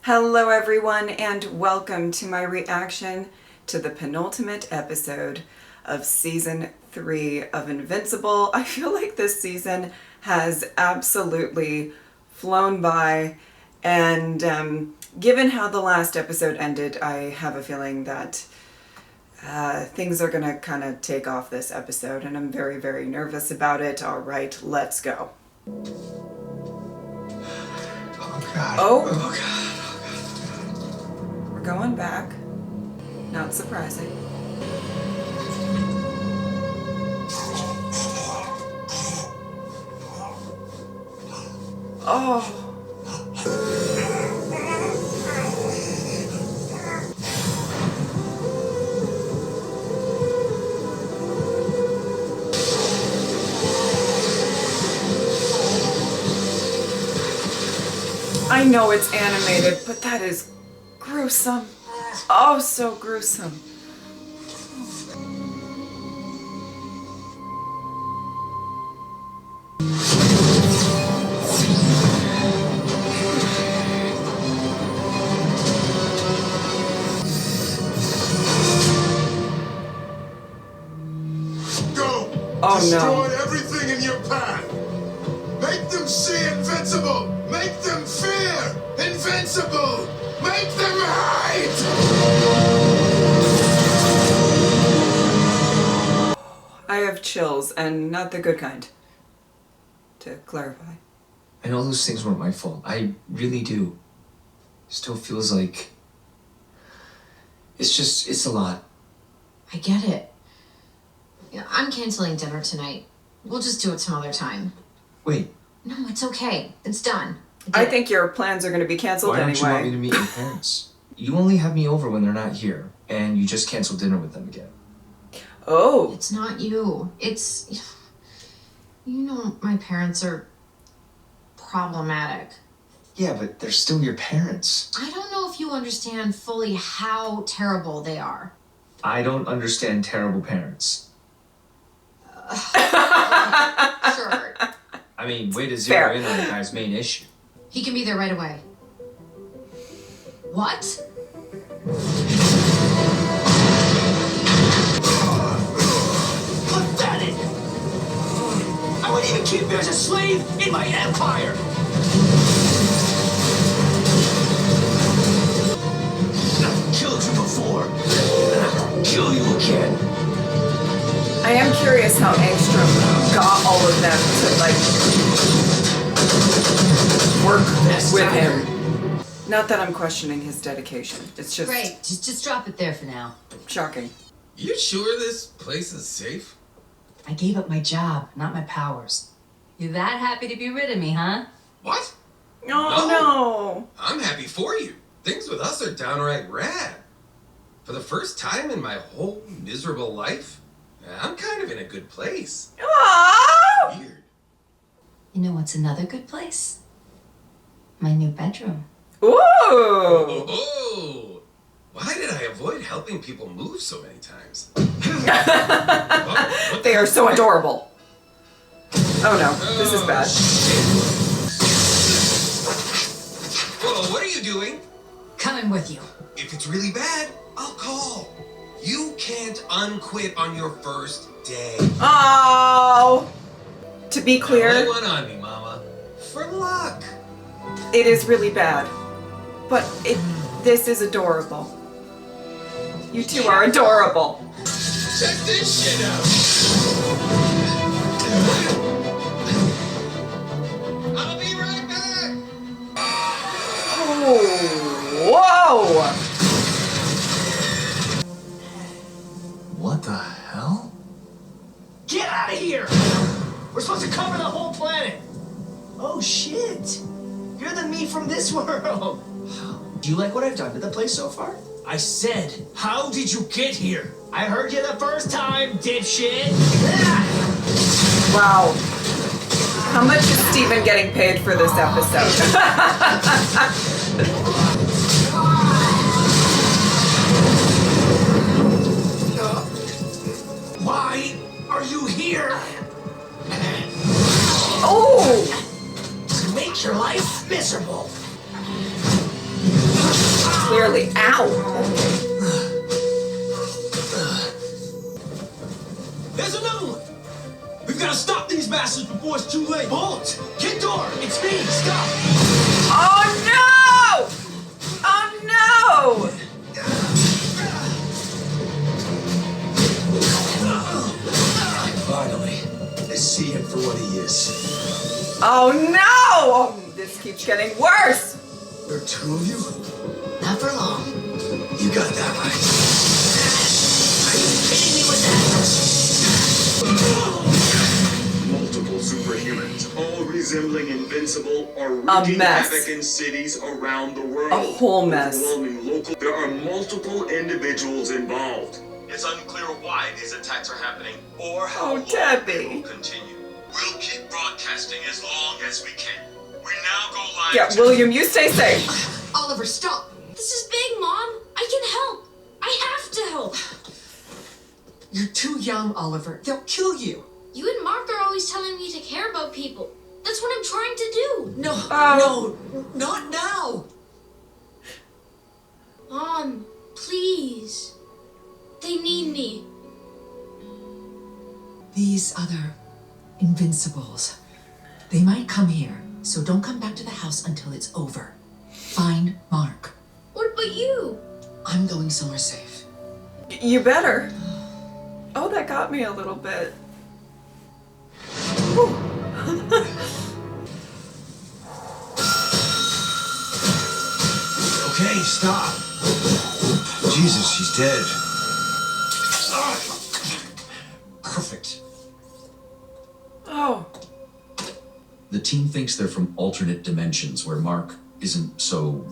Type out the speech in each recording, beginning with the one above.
Hello everyone and welcome to my reaction to the penultimate episode of season 3 of Invincible. I feel like this season has absolutely flown by, and given how the last episode ended, I have a feeling that things are gonna kind of take off this episode, and I'm very, very nervous about it. All right, let's go. Oh God. Oh. Oh God. We're going back. Not surprising. Oh. I know it's animated, but that is gruesome. Oh, so gruesome. Go! Oh, Destroy no. everything in your path! Make them see Invincible! Make them fear Invincible! Make them hide! I have chills, and not the good kind, to clarify. I know those things weren't my fault. I really do. Still feels like... It's a lot. I get it. Yeah, I'm canceling dinner tonight. We'll just do it some other time. Wait, No, it's okay. It's done. I think your plans are going to be canceled why don't you want me anyway. to meet your parents? You only have me over when they're not here, and you just canceled dinner with them again. Oh. It's not you. It's... You know my parents are problematic. Yeah, but they're still your parents. I don't know if you understand fully how terrible they are. I don't understand terrible parents. Sure. I mean, way to zero Fair. in on the guy's main issue. He can be there right away. What? Pathetic! I wouldn't even keep you as a slave in my empire! I've killed you before, and I'll kill you again. I am curious how Angstrom got all of them to, like, work with him. Not that I'm questioning his dedication. It's just Great, just drop it there for now. shocking. You sure this place is safe? I gave up my job, not my powers. You're that happy to be rid of me, huh? What? Oh, no. I'm happy for you. Things with us are downright rad. For the first time in my whole miserable life, I'm kind of in a good place. Aww. Weird. You know what's another good place? My new bedroom. Ooh. Oh, why did I avoid helping people move so many times? Oh, They are so adorable. Oh no, this is bad. Whoa, what are you doing? Coming with you. If it's really bad, I'll call. You can't unquit on your first day. Oh. To be Lay clear, one on me, Mama. For luck. it is really bad. But this is adorable. You two are adorable. Check this shit out. I'll be right back. Oh, whoa! What the hell? Get out of here! We're supposed to cover the whole planet! Oh shit! You're the me from this world! Do you like what I've done to the place so far? I said, how did you get here? I heard you the first time, dipshit! Wow. How much is Steven getting paid for this episode? Why are you here? Oh! To make your life miserable. clearly. Ow! There's another one! We've got to stop these bastards before it's too late. Bolt! Kid door! It's me! Stop! Oh no! Oh no! Finally, I see him for what he is. Oh no! This keeps getting worse! There are two of you? Not for long. You got that right. Hitting me with Multiple superhumans, all resembling Invincible, are wreaking mess. havoc in cities around the world. A whole mess. Overwhelming local. There are multiple individuals involved. It's unclear why these attacks are happening or how Oh, long Debbie. they will continue. We'll keep broadcasting as long as we can. We now go live. Yeah, to- William, you stay safe. Oliver, stop! This is big, Mom. I can help. I have to help. You're too young, Oliver. They'll kill you. You and Mark are always telling me to care about people. That's what I'm trying to do. No, Oh. no, not now. Mom, please. They need me. These other Invincibles. They might come here, so don't come back to the house until it's over. Find Mark. What about you? I'm going somewhere safe. You better. Oh, that got me a little bit. Whew. Okay, stop. Jesus, she's dead. Perfect. Oh. The team thinks they're from alternate dimensions where Mark isn't so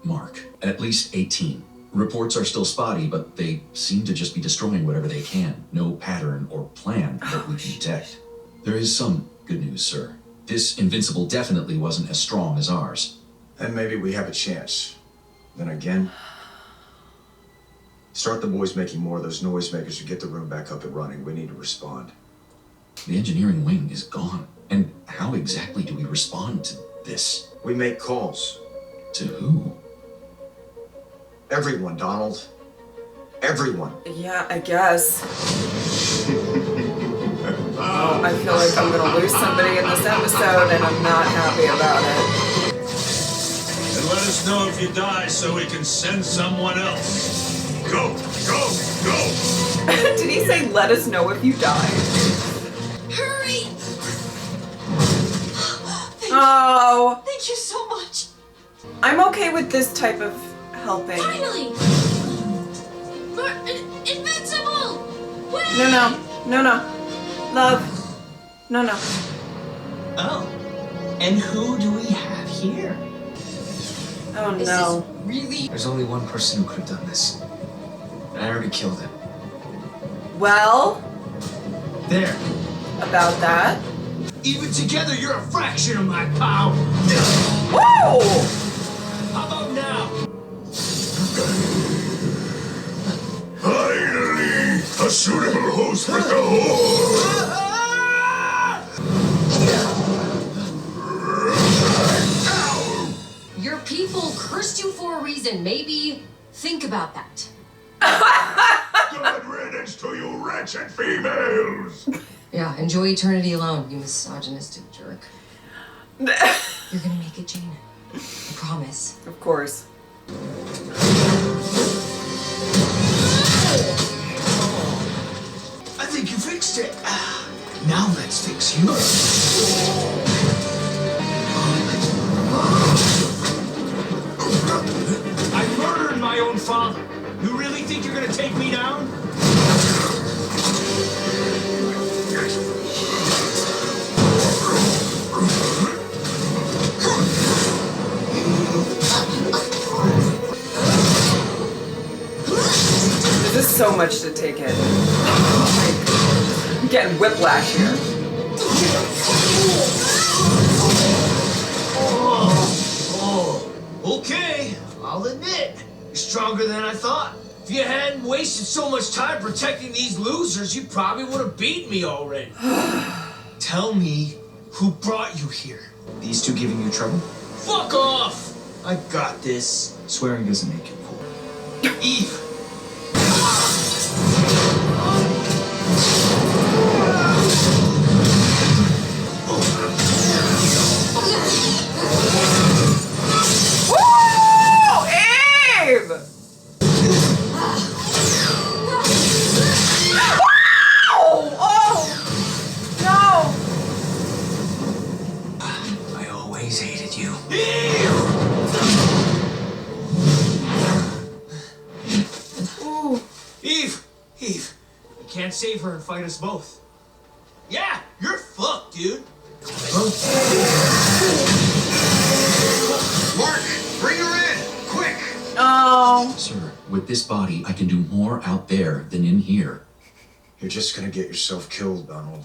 Mark. At least 18. Reports are still spotty, but they seem to just be destroying whatever they can. No pattern or plan that we can detect. There is some good news, sir. This Invincible definitely wasn't as strong as ours. Then maybe we have a chance. Then again, start the boys making more of those noisemakers or get the room back up and running. We need to respond. The engineering wing is gone. And how exactly do we respond to this? We make calls. To who? Everyone, Donald. Everyone. Yeah, I guess. Oh, I feel like I'm gonna lose somebody in this episode, and I'm not happy about it. And let us know if you die so we can send someone else. Go, go, go! Did he say, let us know if you die? Hurry! Oh, Thank you so much. I'm okay with this type of helping. Finally! Invincible! Wait! No. Love. No. Oh. And who do we have here? Oh This no. is really. There's only one person who could have done this. And I already killed him. Well, There. about that. Even together, you're a fraction of my power. Whoa! How about now? Finally, a suitable host for the horde! Your people cursed you for a reason. Maybe think about that. Good riddance to you wretched females! Yeah, enjoy eternity alone, you misogynistic jerk. You're gonna make it, Jane. I promise. Of course. I think you fixed it. Now let's fix you. I murdered my own father. You really think you're gonna take me down? This is so much to take in. I'm getting whiplash here. Okay, I'll admit, you're stronger than I thought. If you hadn't wasted so much time protecting these losers, you probably would have beaten me already. Tell me who brought you here. These two giving you trouble? Fuck off! I got this. Swearing doesn't make it Eve! Woo! Eve! I always hated you. Eve! Eve! You can't save her and fight us both. Yeah, you're fucked, dude. Mark, bring her in, quick! Oh. Sir, with this body, I can do more out there than in here. You're just gonna get yourself killed, Donald.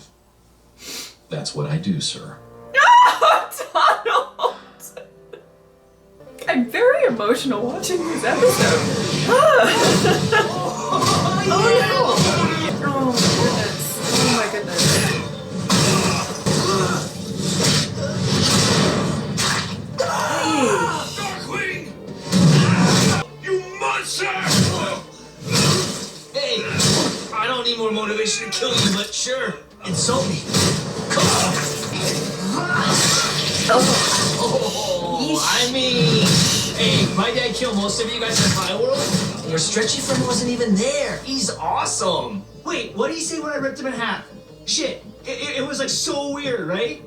That's what I do, sir. Donald! I'm very emotional watching this episode. Oh my goodness. Darkwing! You monster! Hey, I don't need more motivation to kill you, but sure, insult me. Come on. I mean, hey, my dad killed most of you guys in my world. And your stretchy friend wasn't even there. He's awesome. Wait, what did he say when I ripped him in half? Shit, it was like so weird, right?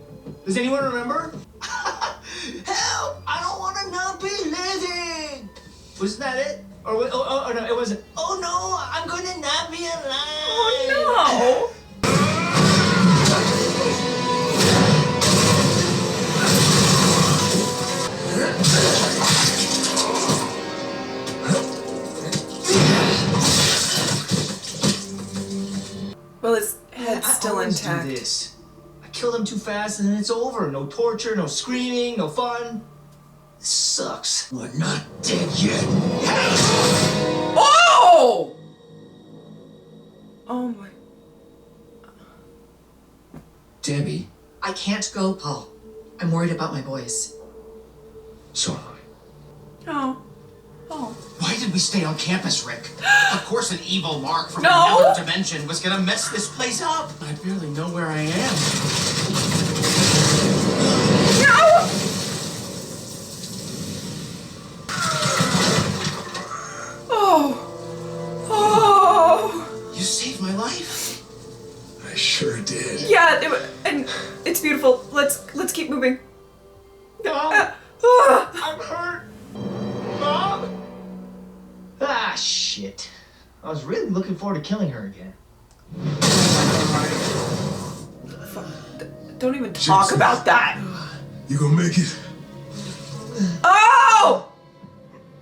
Does anyone remember? Help! I don't want to not be living. Wasn't that it? Or oh no, it wasn't. Oh no, I'm gonna not be alive. Oh no! Well, his head's still I always intact. do this. I kill them too fast and then it's over. No torture, no screaming, no fun. This sucks. We're not dead yet. Oh! Oh my. Debbie, I can't go, Paul. I'm worried about my boys. so am I. Oh. Oh. Why did we stay on campus, Rick? Of course an evil Mark from No! another dimension was gonna mess this place up. I barely know where I am. No! Oh. Oh. You saved my life. I sure did. Yeah, and it's beautiful. Let's keep moving. Mom, I'm hurt. Mom. Ah, shit. I was really looking forward to killing her again. Don't even talk about that. You gonna make it? Oh!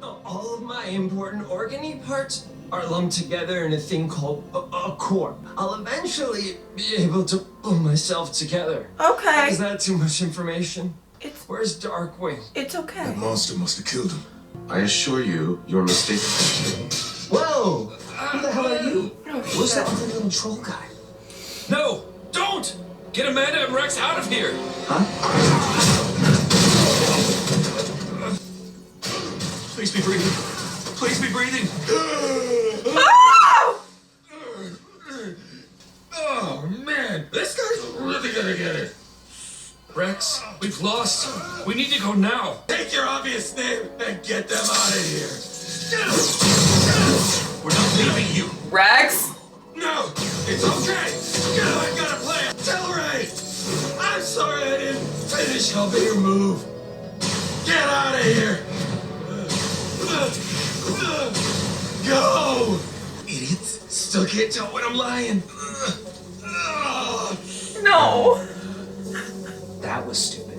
All of my important organy parts are lumped together in a thing called a core. I'll eventually be able to pull myself together. Okay. Is that too much information? Where's Darkwing? It's okay. That monster must have killed him. I assure you, you're mistaken. Whoa! Who the hell are you? Where's that other little troll guy? No! Don't! Get Amanda and Rex out of here! Please be breathing. Please be breathing. Oh! Oh man, this guy's really gonna get it. Rex, we've lost. We need to go now. Take your obvious name and get them out of here. We're not leaving you. Rex? No, it's okay. I've got a plan. Tell Ray. I'm sorry I didn't finish helping her move. Get out of here. Go. Idiots. Still can't tell when I'm lying. No. That was stupid.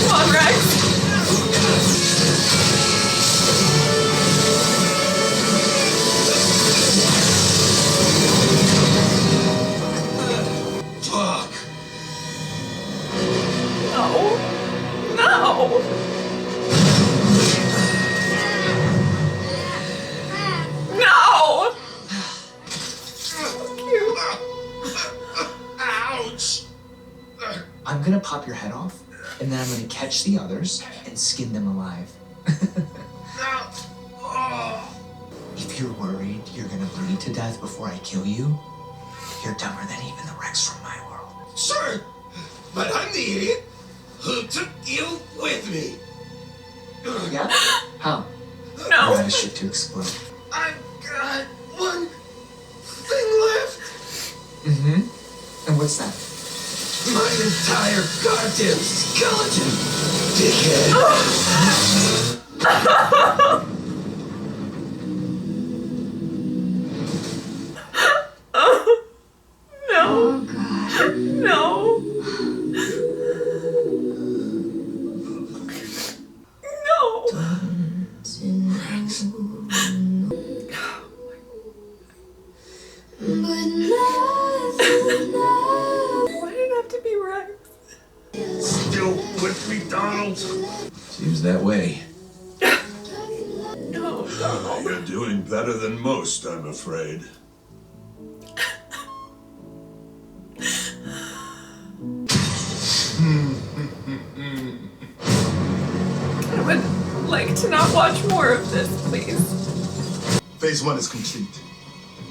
Come on, Rex. Fuck. No. No. No. Ouch. I'm gonna pop your head off, and then I'm gonna catch the others and skin them alive. If you're worried you're gonna bleed to death before I kill you, you're dumber than even the Rex from my world. Sure, but I'm the idiot who took you with me. Yeah? How? No. I got shit to explode. I've got one thing left. Mm-hmm. And what's that? My entire goddamn skeleton, dickhead. No. Oh, God. No. No. Why did it have to be Rex? Still with me, Donald? Seems that way. No, Donald. You're doing better than most, I'm afraid. I would like to not watch more of this, please. Phase 1 is complete.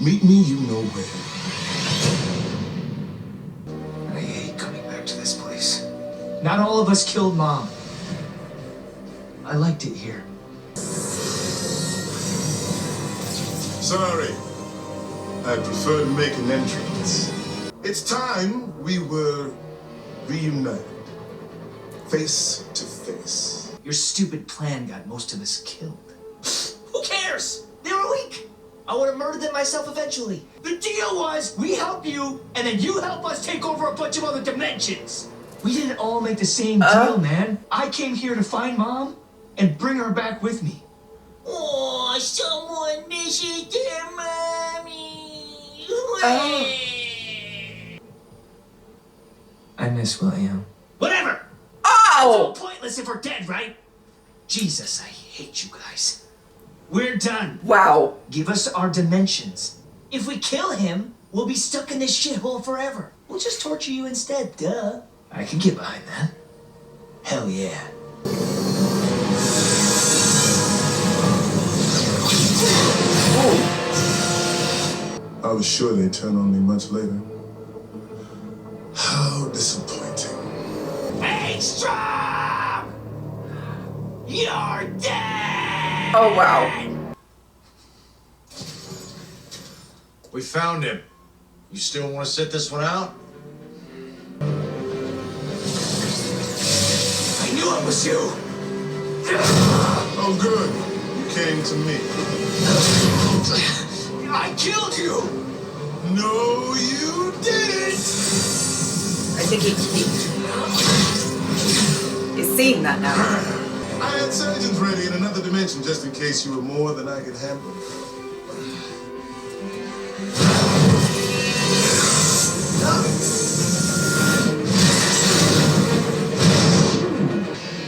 Meet me you know where. I hate coming back to this place. Not all of us killed Mom. I liked it here. Sorry. I prefer to make an entrance. It's time we were reunited. Face to face. Your stupid plan got most of us killed. Who cares? They were weak. I would have murdered them myself eventually. The deal was, we help you, and then you help us take over a bunch of other dimensions. We didn't all make the same deal, man. I came here to find Mom and bring her back with me. Oh, someone misses their mommy. I miss William. Whatever! Oh! It's all pointless if we're dead, right? Jesus, I hate you guys. We're done. Wow. Give us our dimensions. If we kill him, we'll be stuck in this shithole forever. We'll just torture you instead, duh. I can get behind that. Hell yeah. I was sure they'd turn on me much later. How disappointing. Angstrom! You're dead! Oh, wow. We found him. You still want to sit this one out? I knew it was you. Oh, good. You came to me. I killed you. No, you didn't. I think he's seeing that now. I had surgeons ready in another dimension just in case you were more than I could handle.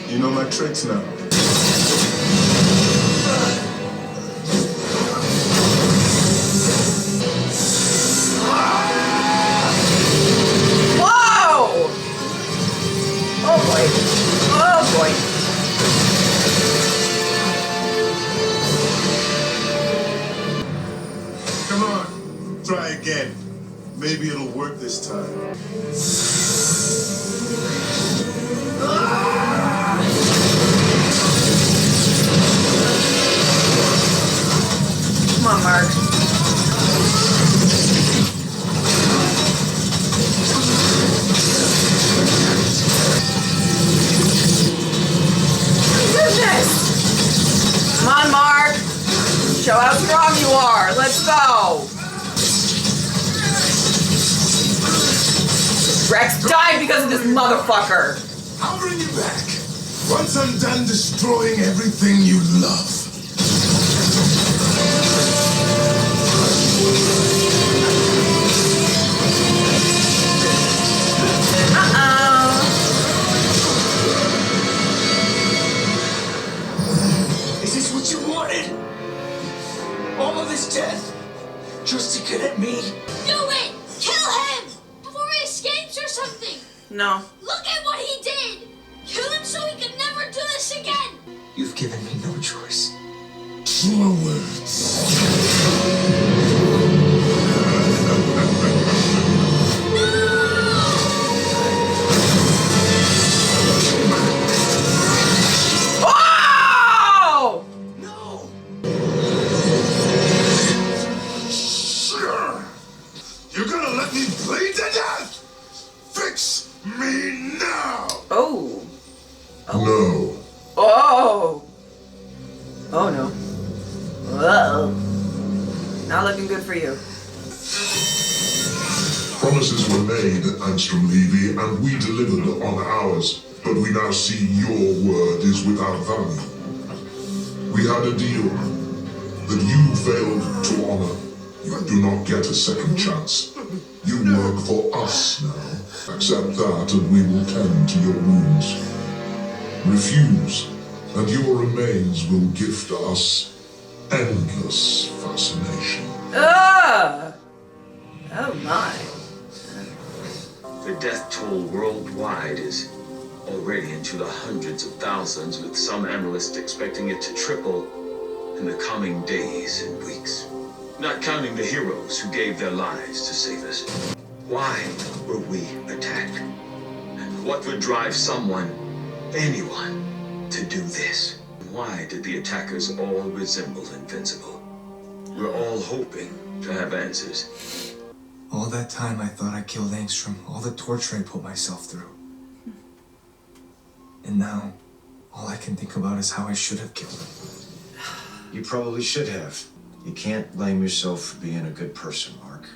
You know my tricks now. Whoa! Oh boy. Oh boy. Come on, try again. Maybe it'll work this time. Come on, Mark. Goodness! Come on, Mark. Show how strong you are. Let's go. Rex died because of this motherfucker. I'll bring you back. Once I'm done destroying everything you love. Is this what you wanted? All of this death? Just to get at me? Do it! Kill him! Before he escapes or something! No. Look at what he did! Kill him so he can never do this again! You've given me no choice. True words. Oh! No! Sure. You're gonna let me bleed to death? Fix me now! Oh. No. Oh. Oh no. Whoa. Not looking good for you. Promises were made, Angstrom Levy, and we delivered on ours. But we now see your word is without value. We had a deal that you failed to honor. You do not get a second chance. You work for us now. Accept that and we will tend to your wounds. Refuse, and your remains will gift us endless fascination. Ugh. Oh my. The death toll worldwide is already into the hundreds of thousands, with some analysts expecting it to triple in the coming days and weeks. Not counting the heroes who gave their lives to save us. Why were we attacked? And what would drive someone, anyone, to do this? Why did the attackers all resemble Invincible? We're all hoping to have answers. All that time I thought I killed Angstrom, all the torture I put myself through. And now, all I can think about is how I should have killed him. You probably should have. You can't blame yourself for being a good person, Mark.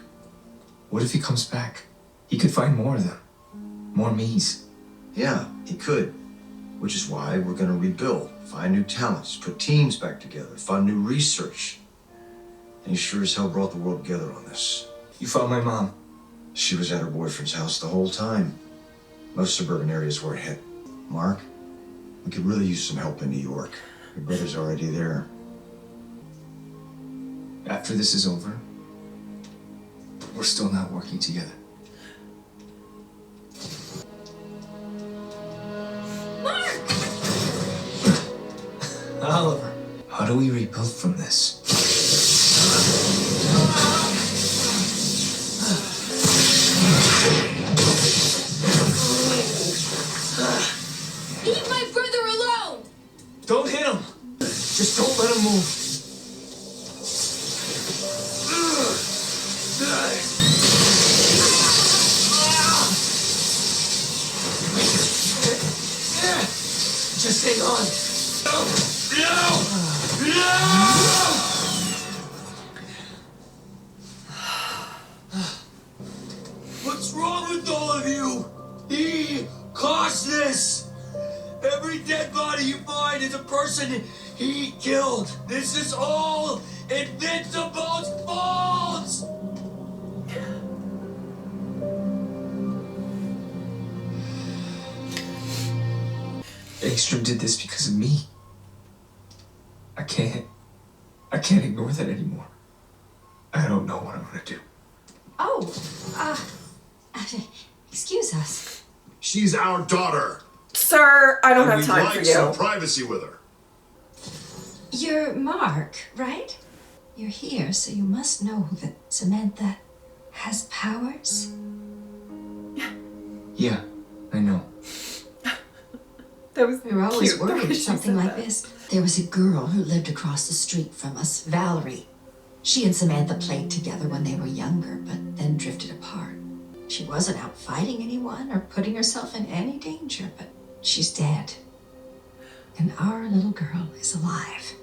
What if he comes back? He could find more of them. More me's. Yeah, he could. Which is why we're gonna rebuild, find new talents, put teams back together, fund new research. And you sure as hell brought the world together on this. You found my mom. She was at her boyfriend's house the whole time. Most suburban areas weren't hit. Mark, we could really use some help in New York. Your brother's already there. After this is over, we're still not working together. Mark! Oliver, how do we rebuild from this? Leave my brother alone! Don't hit him! Just don't let him move. Just hang on. What's wrong with all of you? He caused this. Every dead body you find is a person he killed. This is all Invincible's fault. Angstrom did this because of me. I can't ignore that anymore. I don't know what I'm gonna do. Oh, excuse us. She's our daughter. Sir, I don't and have time we'd for like you. some privacy with her. You're Mark, right? You're here, so you must know that Samantha has powers. Yeah, I know. That was We were always cute, the way worried she something said like that. this. There was a girl who lived across the street from us, Valerie. She and Samantha played together when they were younger, but then drifted apart. She wasn't out fighting anyone or putting herself in any danger, but she's dead. And our little girl is alive.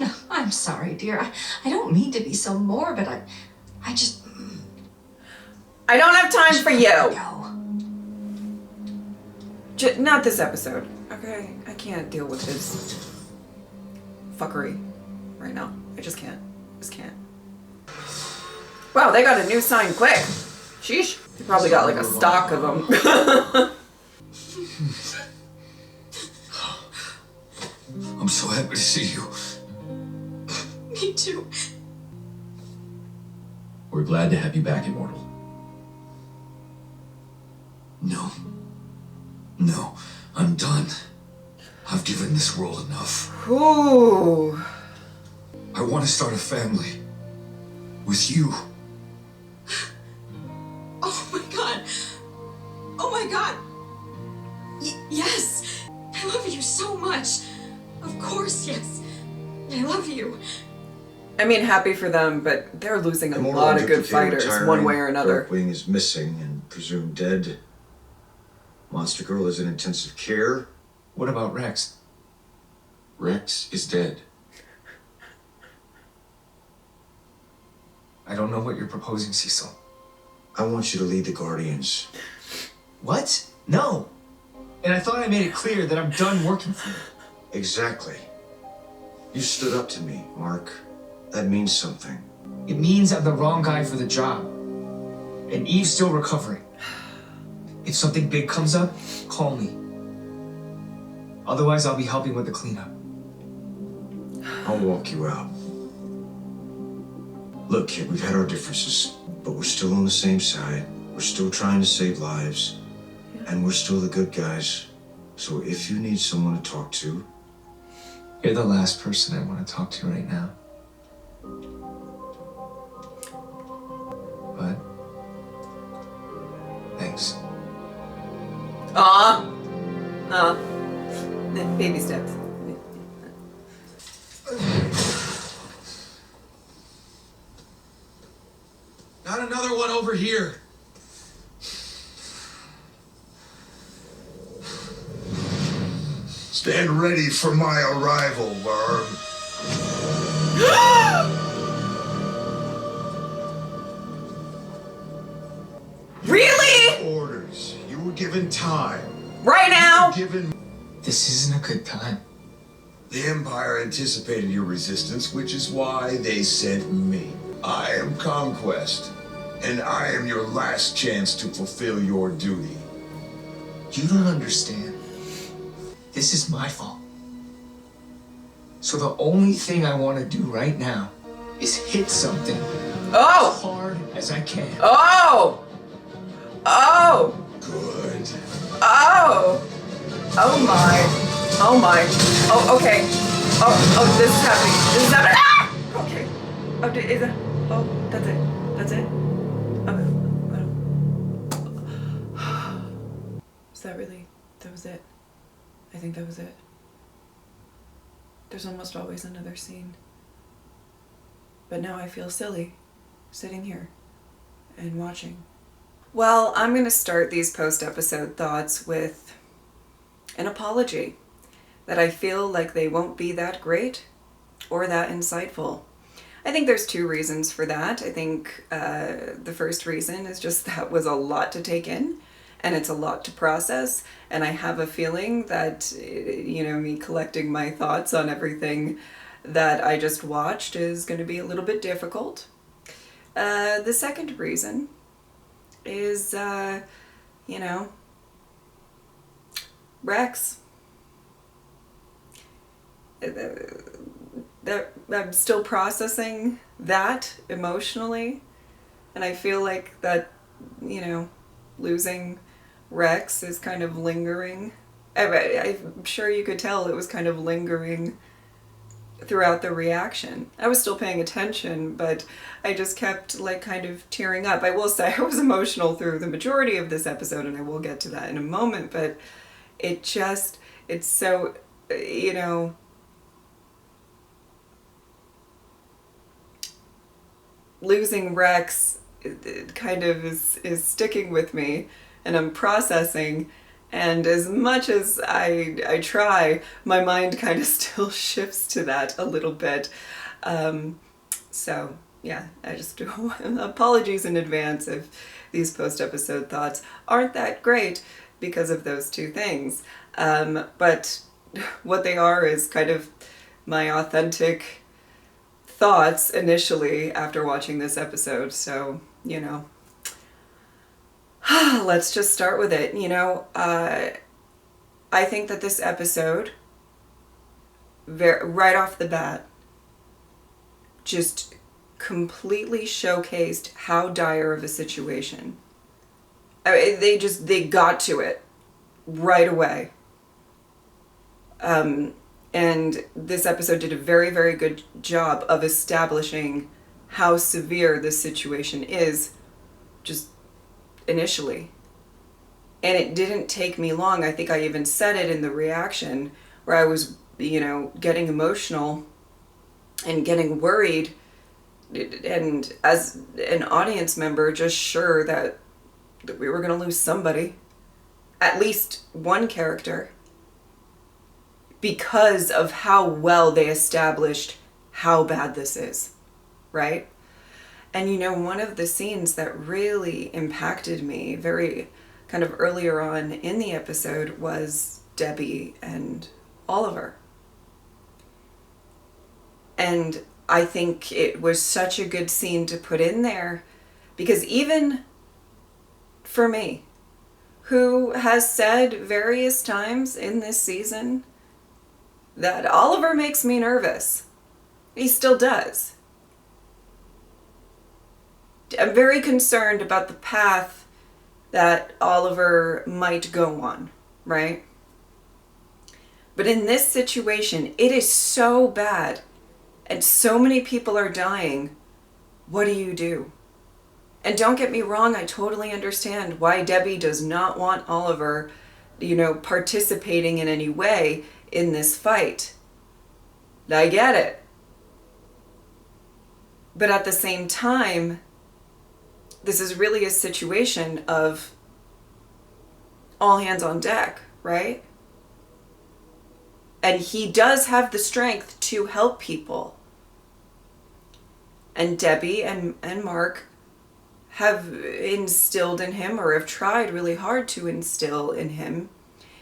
No, I'm sorry, dear. I don't mean to be so morbid. I just... I don't have time for you. No. Not this episode. Okay, I can't deal with his fuckery right now. I just can't. Just can't. Wow, they got a new sign quick. Sheesh. They probably got like a stock of them. I'm so happy to see you. Me too. We're glad to have you back, Immortal. No. No, I'm done. I've given this world enough. Ooh. I want to start a family. With you. Oh my god. Oh my god. Yes. I love you so much. Of course, yes. I love you. I mean, happy for them, but they're losing a Immortal lot of good Duplicator fighters, retiring, one way or another. Darkwing is missing and presumed dead. Monster Girl is in intensive care. What about Rex? Rex is dead. I don't know what you're proposing, Cecil. I want you to lead the Guardians. What? No. And I thought I made it clear that I'm done working for you. Exactly. You stood up to me, Mark. That means something. It means I'm the wrong guy for the job. And Eve's still recovering. If something big comes up, call me. Otherwise, I'll be helping with the cleanup. I'll walk you out. Look, kid, we've had our differences, but we're still on the same side. We're still trying to save lives. And we're still the good guys. So if you need someone to talk to... You're the last person I want to talk to right now. But... thanks. Baby steps. Not another one over here. Stand ready for my arrival, worm. Really? Orders. You were given time. Right now? This isn't a good time. The Empire anticipated your resistance, which is why they sent me. I am Conquest, and I am your last chance to fulfill your duty. You don't understand. This is my fault. So the only thing I want to do right now is hit something as hard as I can. Oh! Oh! Good. Oh! Oh my. Oh my. Oh, okay. Oh, this is happening. This is happening. Ah! Okay. Oh, is it? Oh, that's it. That's it? Okay. Is that really? That was it? I think that was it. There's almost always another scene. But now I feel silly, sitting here and watching. Well, I'm going to start these post-episode thoughts with an apology that I feel like they won't be that great or that insightful. I think there's two reasons for that. I think the first reason is just that was a lot to take in, and it's a lot to process, and I have a feeling that, me collecting my thoughts on everything that I just watched is going to be a little bit difficult. The second reason is, Rex. I'm still processing that emotionally, and I feel like that, losing Rex is kind of lingering. I'm sure you could tell it was kind of lingering throughout the reaction. I was still paying attention, but I just kept kind of tearing up. I will say I was emotional through the majority of this episode, and I will get to that in a moment, but it's so, losing Rex it kind of is sticking with me, and I'm processing, and as much as I try, my mind kind of still shifts to that a little bit. So yeah, I just apologies in advance if these post-episode thoughts aren't that great because of those two things. But what they are is kind of my authentic thoughts initially after watching this episode. So, let's just start with it. I think that this episode, right off the bat, just completely showcased how dire of a situation. They got to it. right away. And this episode did a very, very good job of establishing how severe this situation is, just initially. And it didn't take me long. I think I even said it in the reaction where I was, getting emotional and getting worried, and as an audience member, just sure that we were going to lose somebody, at least one character, because of how well they established how bad this is, right? And one of the scenes that really impacted me very kind of earlier on in the episode was Debbie and Oliver. And I think it was such a good scene to put in there, because even for me, who has said various times in this season that Oliver makes me nervous, he still does. I'm very concerned about the path that Oliver might go on, right? But in this situation, it is so bad and so many people are dying. What do? And don't get me wrong, I totally understand why Debbie does not want Oliver, participating in any way in this fight. I get it. But at the same time, this is really a situation of all hands on deck, right? And he does have the strength to help people. And Debbie and Mark have instilled in him, or have tried really hard to instill in him,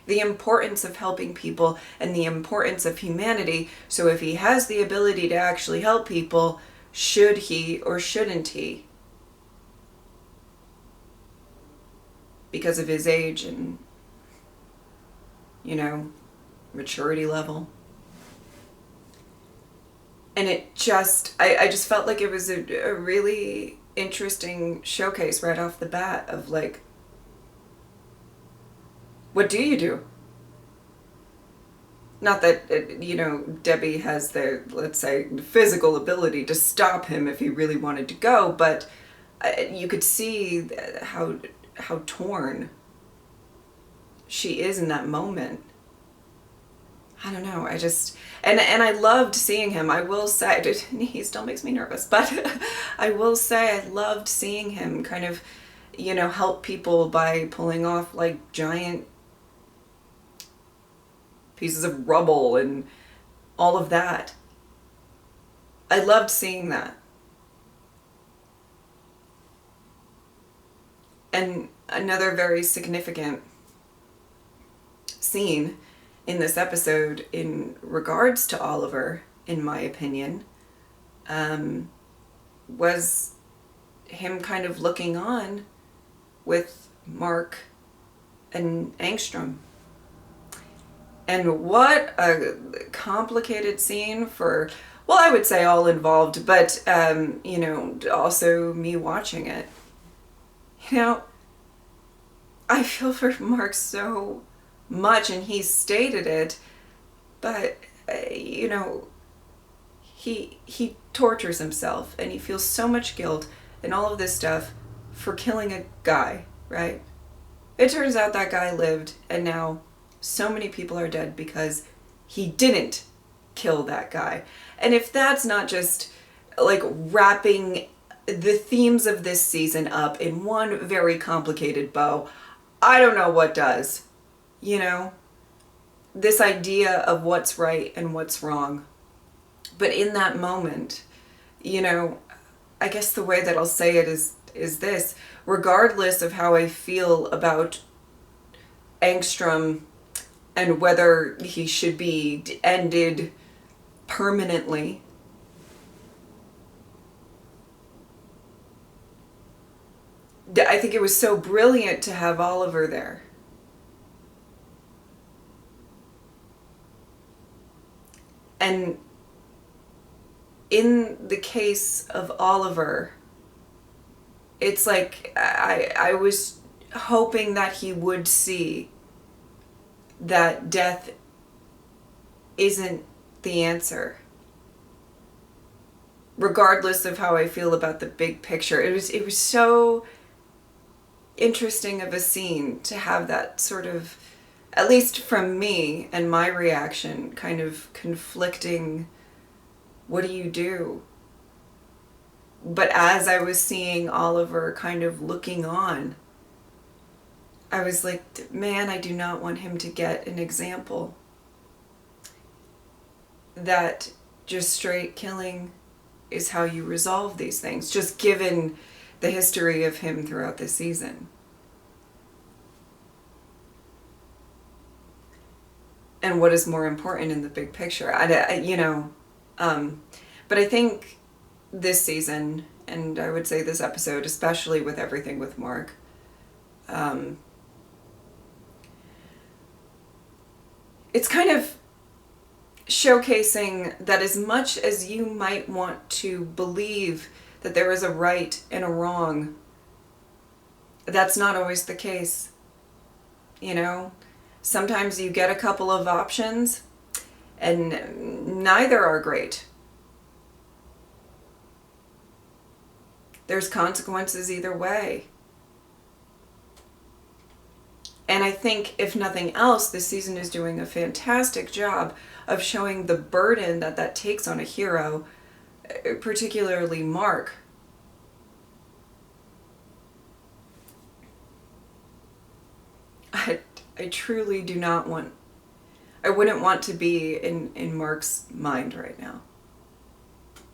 the importance of helping people and the importance of humanity. So if he has the ability to actually help people, should he or shouldn't he? Because of his age and, maturity level. And it just, I just felt like it was a really interesting showcase right off the bat of like, what do you do? Not that, Debbie has the, let's say, physical ability to stop him if he really wanted to go, but you could see how torn she is in that moment. I don't know, and I loved seeing him. I will say, he still makes me nervous, but I will say I loved seeing him kind of, help people by pulling off like giant pieces of rubble and all of that. I loved seeing that. And another very significant scene in this episode in regards to Oliver, in my opinion, was him kind of looking on with Mark and Angstrom. And what a complicated scene for, well, I would say all involved, but, also me watching it. I feel for Mark so much, and he stated it, but, he tortures himself, and he feels so much guilt and all of this stuff for killing a guy, right? It turns out that guy lived, and now so many people are dead because he didn't kill that guy. And if that's not just like wrapping the themes of this season up in one very complicated bow, I don't know what does. This idea of what's right and what's wrong. But in that moment, I guess the way that I'll say it is this: regardless of how I feel about Angstrom and whether he should be ended permanently, I think it was so brilliant to have Oliver there. And in the case of Oliver, it's like I was hoping that he would see that death isn't the answer. Regardless of how I feel about the big picture. It was so interesting of a scene to have that sort of, at least from me and my reaction, kind of conflicting, what do you do? But as I was seeing Oliver kind of looking on, I was like, man, I do not want him to get an example that just straight killing is how you resolve these things, just given the history of him throughout the season. And what is more important in the big picture? But I think this season, and I would say this episode, especially with everything with Mark, it's kind of showcasing that as much as you might want to believe that there is a right and a wrong, that's not always the case. You know, sometimes you get a couple of options and neither are great. There's consequences either way. And I think, if nothing else, this season is doing a fantastic job of showing the burden that that takes on a hero, particularly Mark. I truly do not want, I wouldn't want to be in Mark's mind right now.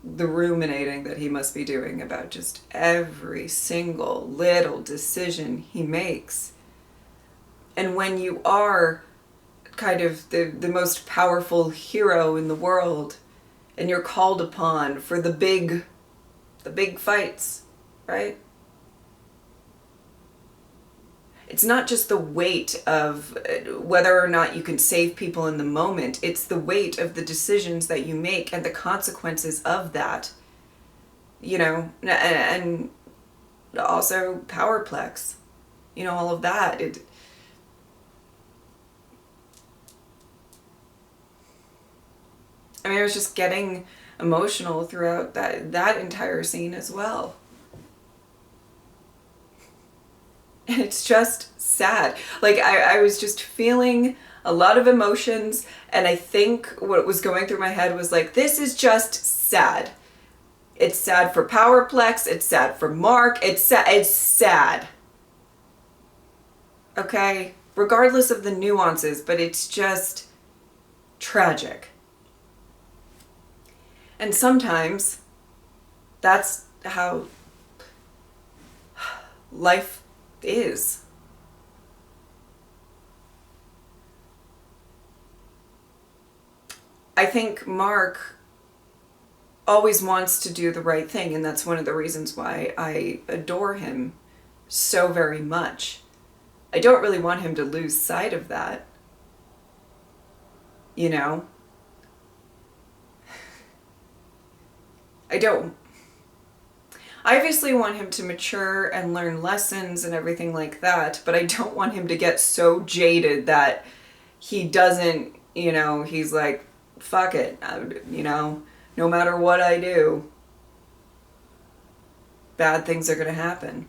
The ruminating that he must be doing about just every single little decision he makes. And when you are kind of the most powerful hero in the world, and you're called upon for the big fights, right? It's not just the weight of whether or not you can save people in the moment. It's the weight of the decisions that you make and the consequences of that. You know, and also Powerplex. You know, all of that. I was just getting emotional throughout that entire scene as well. And it's just sad. Like, I was just feeling a lot of emotions, and I think what was going through my head was like, this is just sad. It's sad for Powerplex, it's sad for Mark, it's sad. Okay? Regardless of the nuances, but it's just tragic. And sometimes that's how life is. I think Mark always wants to do the right thing, and that's one of the reasons why I adore him so very much. I don't really want him to lose sight of that. You know? I obviously want him to mature and learn lessons and everything like that, but I don't want him to get so jaded that he doesn't, you know, he's like, fuck it, you know, no matter what I do, bad things are going to happen.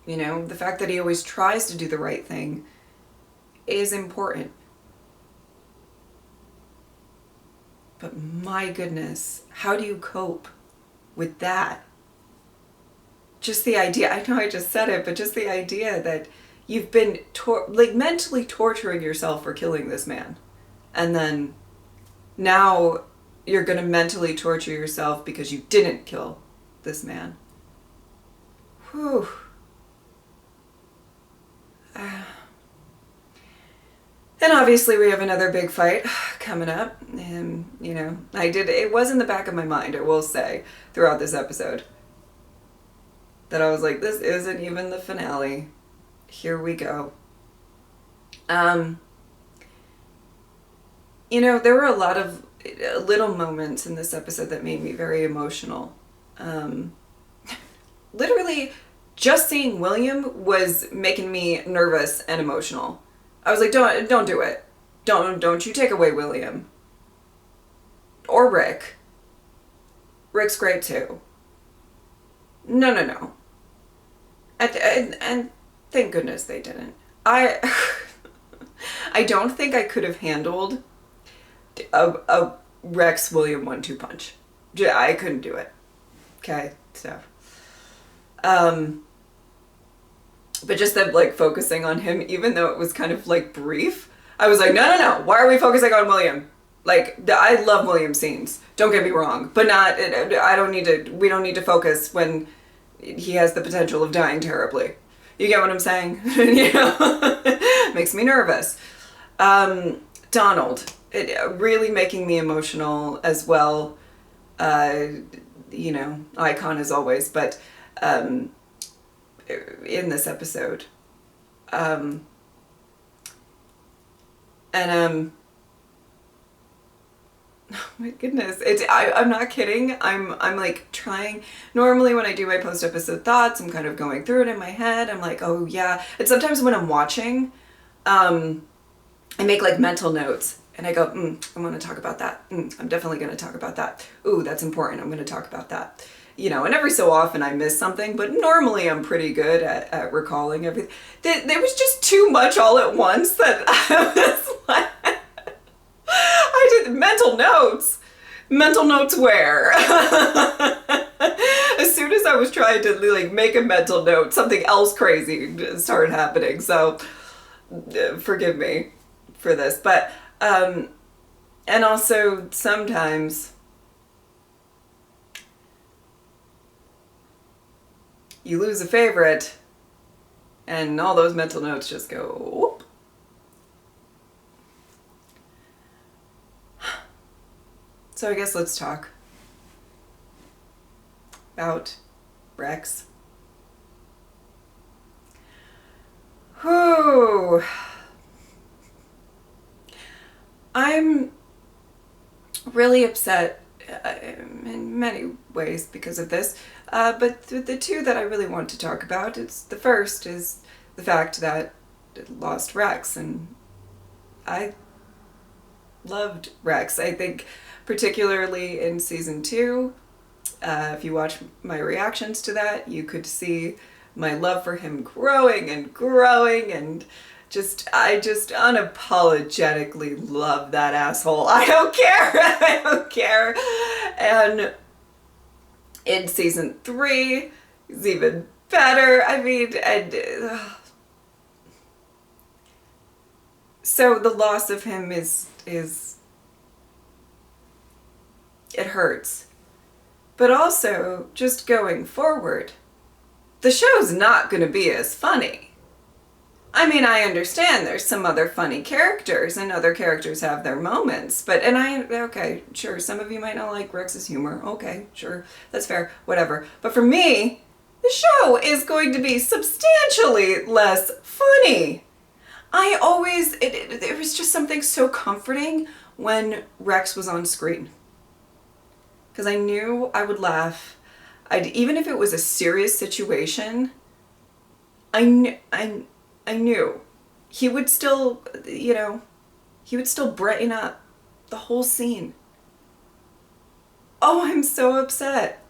You know, the fact that he always tries to do the right thing is important. But my goodness, how do you cope with that? Just the idea, I know I just said it, but just the idea that you've been mentally torturing yourself for killing this man. And then now you're going to mentally torture yourself because you didn't kill this man. Whew. And obviously we have another big fight coming up, and you know, it was in the back of my mind, I will say, throughout this episode, that I was like, this isn't even the finale. Here we go. You know, there were a lot of little moments in this episode that made me very emotional. Literally, just seeing William was making me nervous and emotional. I was like, don't do it. Don't you take away William. Or Rick. Rick's great too. No. And thank goodness they didn't. I don't think I could have handled a Rex William 1-2 punch. I couldn't do it. Okay, so. But just them like focusing on him, even though it was kind of like brief, I was like, no. Why are we focusing on William? Like, I love William scenes. Don't get me wrong, but we don't need to focus when he has the potential of dying terribly. You get what I'm saying? You know, makes me nervous. Donald, really making me emotional as well. You know, icon as always, but in this episode. Oh my goodness. I'm not kidding. I'm like trying. Normally when I do my post episode thoughts, I'm kind of going through it in my head. I'm like, oh yeah. And sometimes when I'm watching, I make like mental notes and I go, I want to talk about that. I'm definitely going to talk about that. Ooh, that's important. I'm going to talk about that. You know, and every so often I miss something, but normally I'm pretty good at recalling everything. There was just too much all at once that I was like, I did mental notes. Mental notes where? As soon as I was trying to like make a mental note, something else crazy started happening. So forgive me for this. But, and also sometimes you lose a favorite and all those mental notes just go whoop. So I guess let's talk about Rex. Whew. I'm really upset in many ways because of this, but the two that I really want to talk about, the first is the fact that it lost Rex, and I loved Rex. I think particularly in season 2, if you watch my reactions to that, you could see my love for him growing and I just unapologetically love that asshole. I don't care. And in season 3, he's even better. I mean, so the loss of him is it hurts. But also, just going forward, the show's not going to be as funny. I mean, I understand there's some other funny characters, and other characters have their moments, but, okay, sure, some of you might not like Rex's humor. Okay, sure, that's fair, whatever. But for me, the show is going to be substantially less funny. There was just something so comforting when Rex was on screen. Because I knew I would laugh. Even if it was a serious situation, I knew he would still, he would still brighten up the whole scene. Oh, I'm so upset.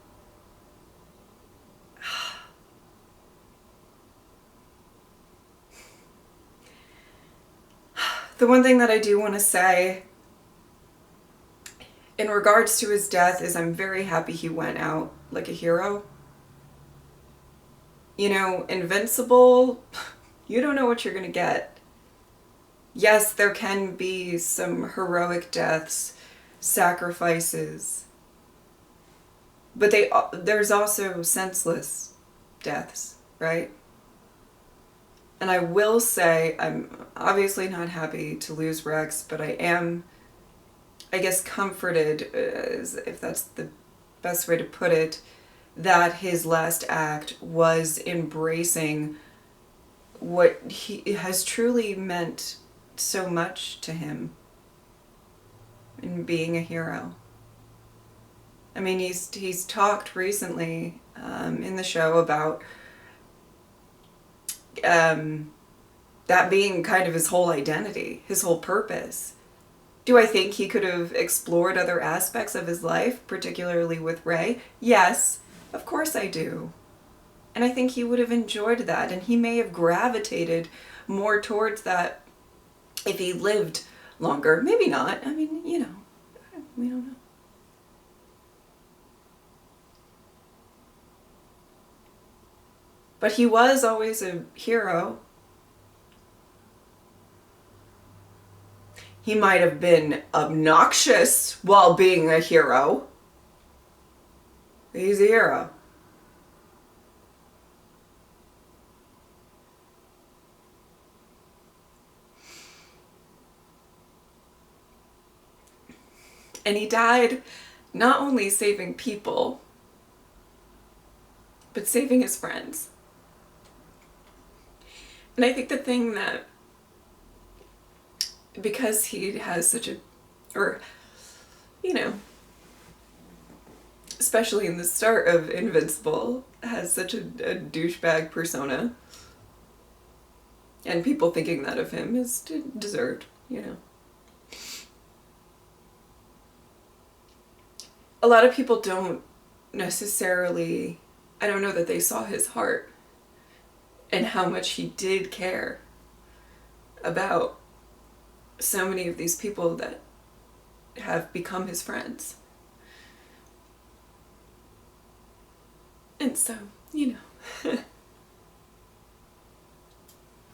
The one thing that I do want to say in regards to his death is I'm very happy he went out like a hero. You know, Invincible, you don't know what you're going to get. Yes, there can be some heroic deaths, sacrifices, but there's also senseless deaths, right? And I will say, I'm obviously not happy to lose Rex, but I am, I guess, comforted, if that's the best way to put it, that his last act was embracing what he has truly meant so much to him in being a hero. I mean, he's talked recently in the show about that being kind of his whole identity, his whole purpose. Do I think he could have explored other aspects of his life, particularly with Rey? Yes, of course I do. And I think he would have enjoyed that, and he may have gravitated more towards that if he lived longer. Maybe not. I mean, you know, we don't know. But he was always a hero. He might have been obnoxious while being a hero. He's a hero. And he died not only saving people, but saving his friends. And I think the thing that, because he has such a, or, you know, especially in the start of Invincible, has such a douchebag persona, and people thinking that of him is deserved, you know. A lot of people don't necessarily, I don't know that they saw his heart and how much he did care about so many of these people that have become his friends. And so, you know.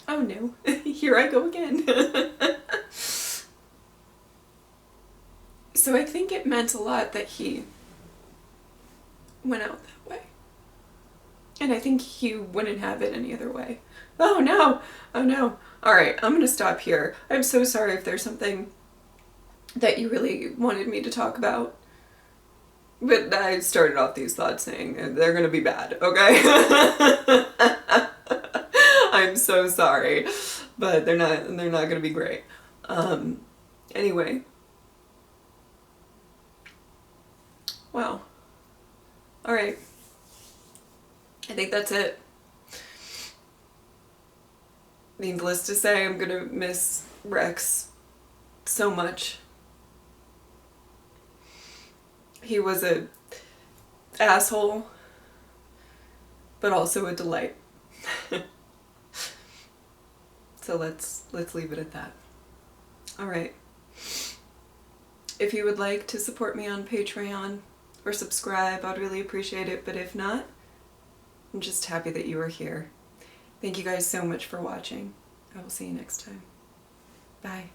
Oh no, here I go again. So I think it meant a lot that he went out that way. And I think he wouldn't have it any other way. Oh no! Oh no. Alright, I'm gonna stop here. I'm so sorry if there's something that you really wanted me to talk about. But I started off these thoughts saying they're gonna be bad, okay? I'm so sorry. But they're not gonna be great. Anyway. Wow. Alright. I think that's it. Needless to say, I'm gonna miss Rex so much. He was a asshole, but also a delight. So let's leave it at that. Alright. If you would like to support me on Patreon or subscribe, I'd really appreciate it, but if not, I'm just happy that you are here. Thank you guys so much for watching. I will see you next time. Bye.